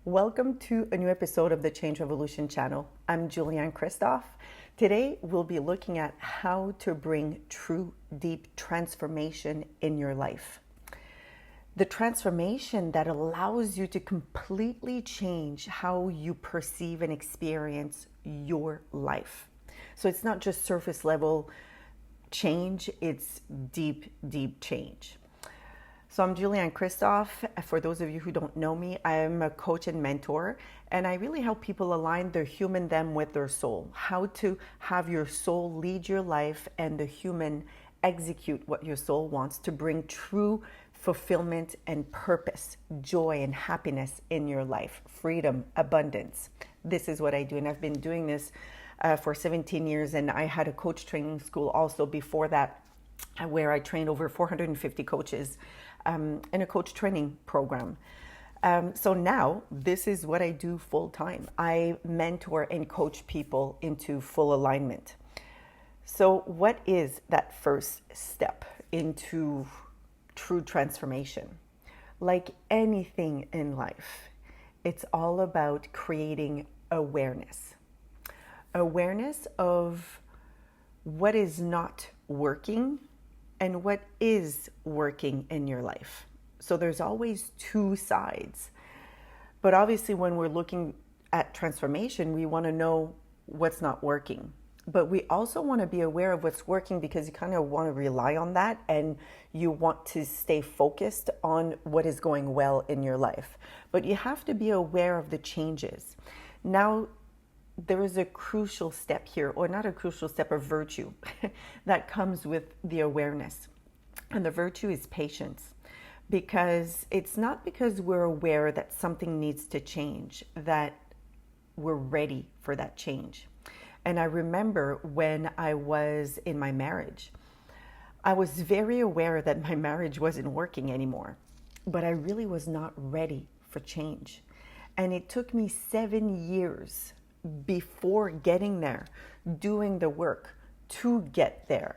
Welcome to a new episode of the Change Revolution channel. I'm Julianne Christoph. Today we'll be looking at how to bring true, deep transformation in your life. The transformation that allows you to completely change how you perceive and experience your life. So it's not just surface level change, it's deep, deep change. So I'm Julianne Christoph. For those of you who don't know me, I am a coach and mentor, and I really help people align their human them with their soul. How to have your soul lead your life and the human execute what your soul wants to bring true fulfillment and purpose, joy and happiness in your life, freedom, abundance. This is what I do, and I've been doing this for 17 years, and I had a coach training school also before that, where I trained over 450 coaches in a coach training program. So now this is what I do full time. I mentor and coach people into full alignment. So what is that first step into true transformation? Like anything in life, it's all about creating awareness. Awareness of what is not working and what is working in your life. So there's always two sides. But obviously when we're looking at transformation, we want to know what's not working. But we also want to be aware of what's working, because you kind of want to rely on that and you want to stay focused on what is going well in your life. But you have to be aware of the changes. Now, there is a crucial step here, or not a crucial step, a virtue that comes with the awareness. And the virtue is patience, because it's not because we're aware that something needs to change that we're ready for that change. And I remember when I was in my marriage, I was very aware that my marriage wasn't working anymore, but I really was not ready for change. And it took me 7 years before getting there, doing the work to get there.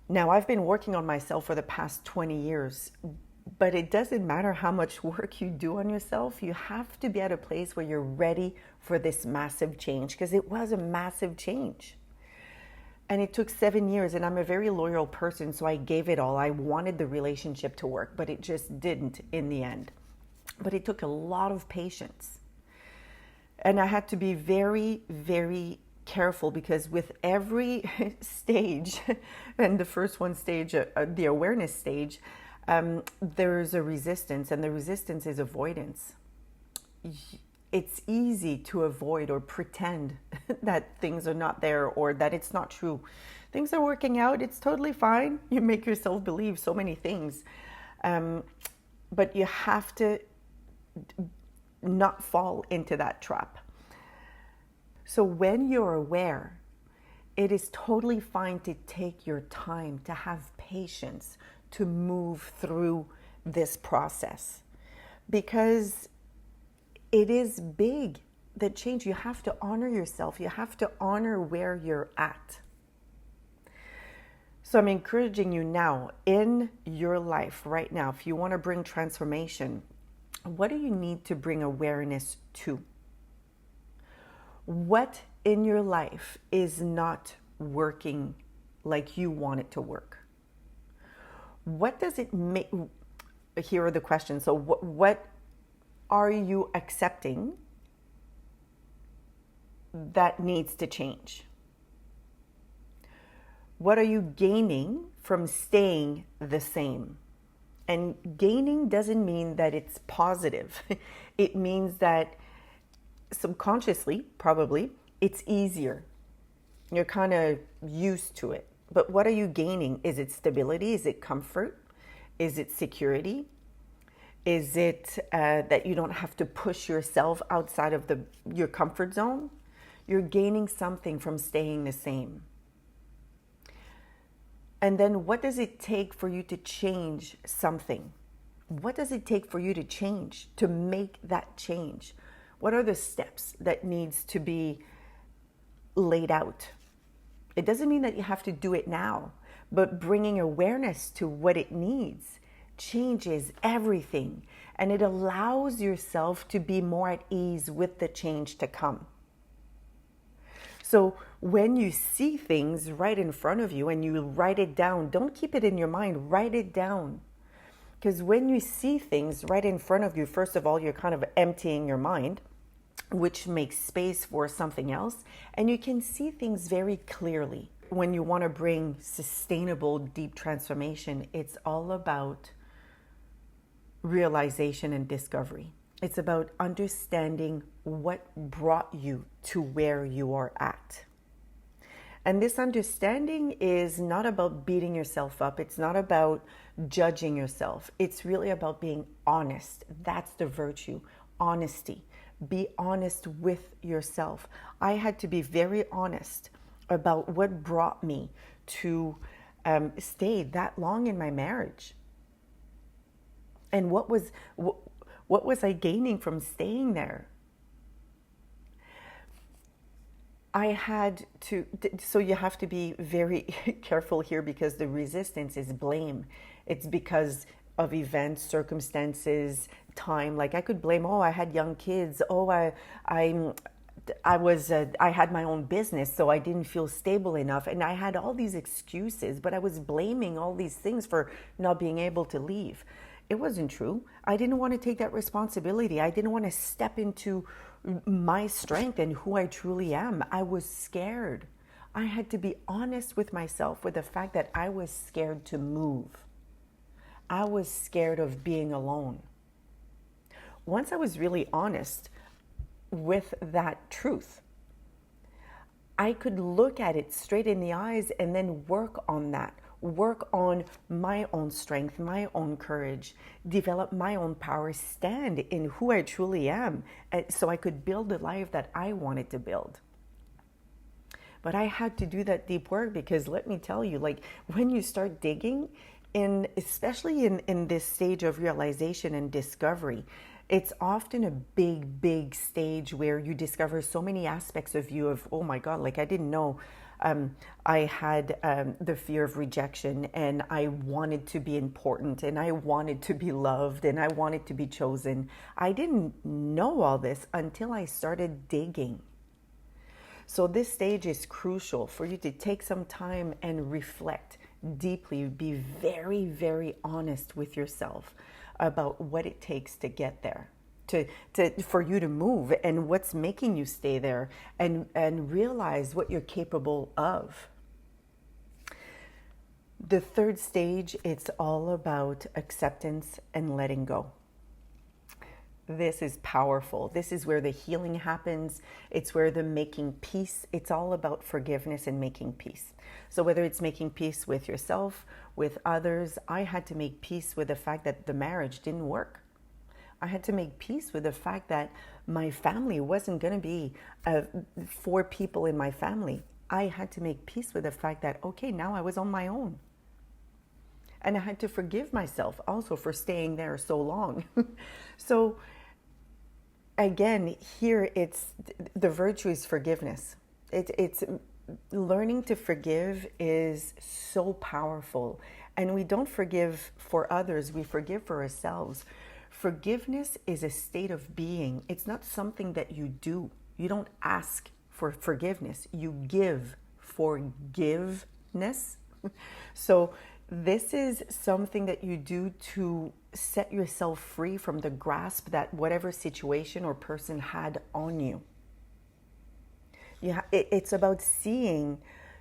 Now, I've been working on myself for the past 20 years, but it doesn't matter how much work you do on yourself. You have to be at a place where you're ready for this massive change, because it was a massive change. And it took 7 years, and I'm a very loyal person, so I gave it all. I wanted the relationship to work, but it just didn't in the end. But it took a lot of patience. And I had to be very, very careful, because with every stage, and the first one stage, the awareness stage, there's a resistance, and the resistance is avoidance. It's easy to avoid or pretend that things are not there, or that it's not true. Things are working out, it's totally fine. You make yourself believe so many things. But you have to not fall into that trap. So when you're aware, it is totally fine to take your time, to have patience, to move through this process, because it is big, the change. You have to honor yourself. You have to honor where you're at. So I'm encouraging you now in your life right now, if you want to bring transformation, what do you need to bring awareness to? What in your life is not working like you want it to work? What does it make? Here are the questions. So what are you accepting that needs to change? What are you gaining from staying the same? And gaining doesn't mean that it's positive. It means that subconsciously, probably, it's easier. You're kind of used to it. But what are you gaining? Is it stability? Is it comfort? Is it security? Is it that you don't have to push yourself outside of your comfort zone? You're gaining something from staying the same. And then what does it take for you to change something? What does it take for you to change, to make that change? What are the steps that needs to be laid out? It doesn't mean that you have to do it now, but bringing awareness to what it needs changes everything, and it allows yourself to be more at ease with the change to come. So when you see things right in front of you and you write it down, don't keep it in your mind, write it down. Because when you see things right in front of you, first of all, you're kind of emptying your mind, which makes space for something else, and you can see things very clearly. When you want to bring sustainable, deep transformation, it's all about realization and discovery. It's about understanding what brought you to where you are at. And this understanding is not about beating yourself up. It's not about judging yourself. It's really about being honest. That's the virtue, honesty. Be honest with yourself. I had to be very honest about what brought me to stay that long in my marriage. And what was I gaining from staying there? I had to, so you have to be very careful here, because the resistance is blame. It's because of events, circumstances, time. Like I could blame, oh, I had young kids. Oh, I had my own business, so I didn't feel stable enough. And I had all these excuses, but I was blaming all these things for not being able to leave. It wasn't true. I didn't want to take that responsibility. I didn't want to step into my strength and who I truly am. I was scared. I had to be honest with myself with the fact that I was scared to move. I was scared of being alone. Once I was really honest with that truth, I could look at it straight in the eyes and then work on that. Work on my own strength, my own courage, develop my own power, stand in who I truly am, so I could build the life that I wanted to build. But I had to do that deep work, because let me tell you, like when you start digging, especially in this stage of realization and discovery, it's often a big stage where you discover so many aspects of you of, oh my God, like I didn't know I had the fear of rejection, and I wanted to be important, and I wanted to be loved, and I wanted to be chosen. I didn't know all this until I started digging. So this stage is crucial for you to take some time and reflect deeply, be very honest with yourself about what it takes to get there. For you to move, and what's making you stay there, and realize what you're capable of. The third stage, it's all about acceptance and letting go. This is powerful. This is where the healing happens. It's where the making peace. It's all about forgiveness and making peace. So whether it's making peace with yourself, with others, I had to make peace with the fact that the marriage didn't work. I had to make peace with the fact that my family wasn't going to be 4 people in my family. I had to make peace with the fact that, okay, now I was on my own. And I had to forgive myself also for staying there so long. So again, here it's the virtue is forgiveness. It's learning to forgive is so powerful. And we don't forgive for others, we forgive for ourselves. Forgiveness is a state of being. It's not something that you do. You don't ask for forgiveness. You give forgiveness. So this is something that you do to set yourself free from the grasp that whatever situation or person had on you. It's about seeing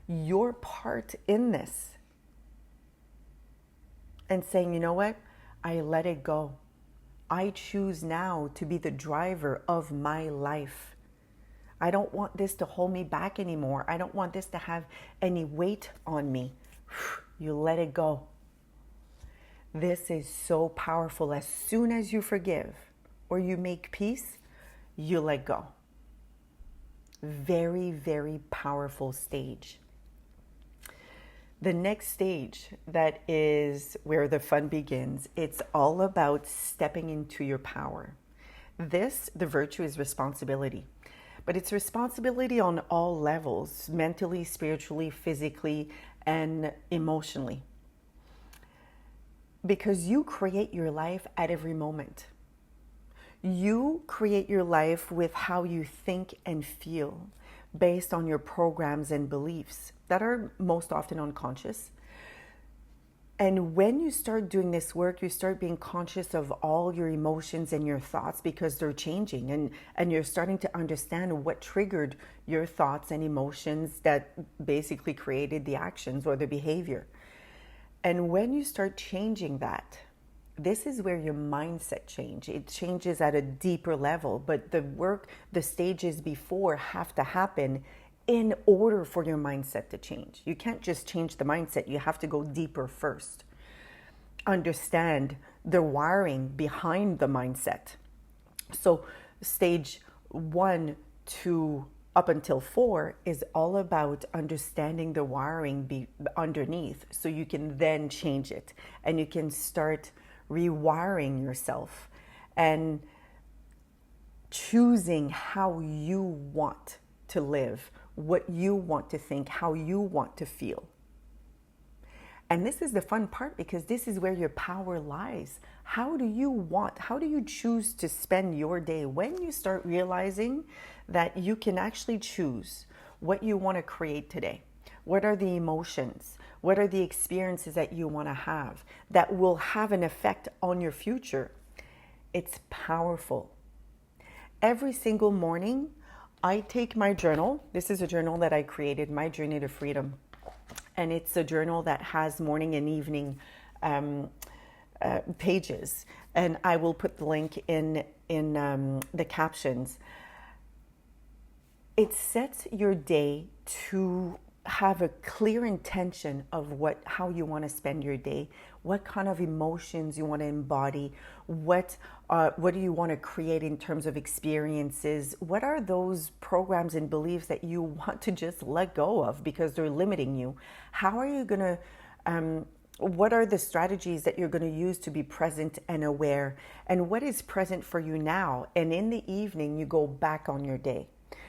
your part in this and saying, you know what? I let it go. I choose now to be the driver of my life. I don't want this to hold me back anymore. I don't want this to have any weight on me. You let it go. This is so powerful. As soon as you forgive or you make peace, you let go. Very powerful stage. The next stage, that is where the fun begins. It's all about stepping into your power. The virtue is responsibility. But it's responsibility on all levels, mentally, spiritually, physically, and emotionally. Because you create your life at every moment. You create your life with how you think and feel based on your programs and beliefs that are most often unconscious. And when you start doing this work, you start being conscious of all your emotions and your thoughts because they're changing, and you're starting to understand what triggered your thoughts and emotions that basically created the actions or the behavior. And when you start changing that, this is where your mindset change. It changes at a deeper level, but the work, the stages before have to happen in order for your mindset to change. You can't just change the mindset. You have to go deeper first. Understand the wiring behind the mindset. So stage 1 to up until 4 is all about understanding the wiring underneath, so you can then change it and you can start rewiring yourself and choosing how you want to live, what you want to think, how you want to feel. And this is the fun part, because this is where your power lies. How do you choose to spend your day? When you start realizing that you can actually choose what you want to create today, what are the emotions, what are the experiences that you want to have that will have an effect on your future, it's powerful. Every single morning, I take my journal. This is a journal that I created, My Journey to Freedom. And it's a journal that has morning and evening pages. And I will put the link in the captions. It sets your day to have a clear intention of how you want to spend your day, what kind of emotions you want to embody, what do you want to create in terms of experiences, what are those programs and beliefs that you want to just let go of because they're limiting you, how are you going to what are the strategies that you're going to use to be present and aware, and what is present for you now, and in the evening you go back on your day.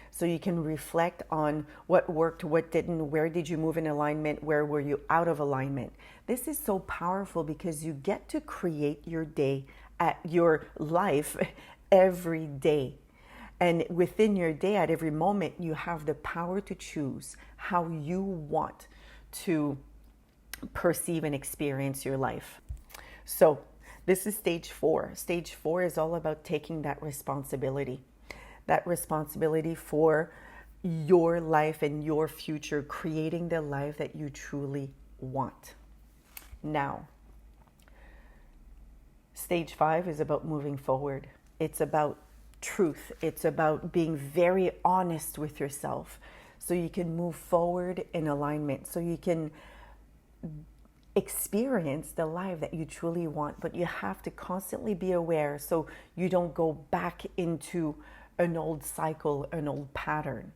So you can reflect on what worked, what didn't, where did you move in alignment, where were you out of alignment. This is so powerful because you get to create your day, at your life every day. And within your day, at every moment, you have the power to choose how you want to perceive and experience your life. So this is stage 4. Stage 4 is all about taking that responsibility for your life and your future, creating the life that you truly want. Now, stage 5 is about moving forward. It's about truth. It's about being very honest with yourself so you can move forward in alignment, so you can experience the life that you truly want. But you have to constantly be aware so you don't go back into an old cycle, an old pattern.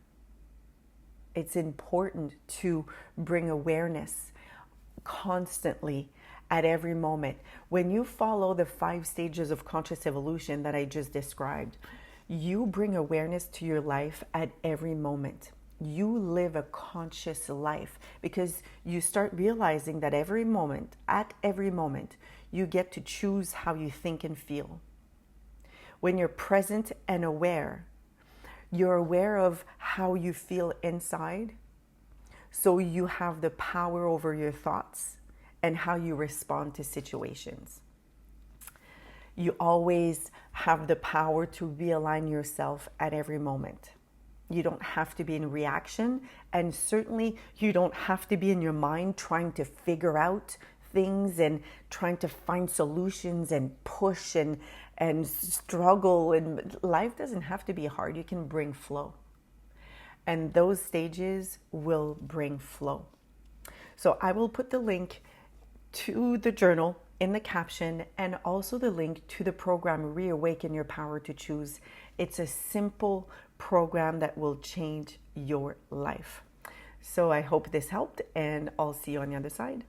It's important to bring awareness constantly at every moment. When you follow the 5 stages of conscious evolution that I just described, you bring awareness to your life at every moment. You live a conscious life because you start realizing that at every moment, you get to choose how you think and feel. When you're present and aware, you're aware of how you feel inside, so you have the power over your thoughts and how you respond to situations. You always have the power to realign yourself at every moment. You don't have to be in reaction, and certainly you don't have to be in your mind trying to figure out things and trying to find solutions and push and struggle. And life doesn't have to be hard. You can bring flow, and those stages will bring flow. So I will put the link to the journal in the caption, and also the link to the program Reawaken Your Power to Choose. It's a simple program that will change your life. So I hope this helped, and I'll see you on the other side.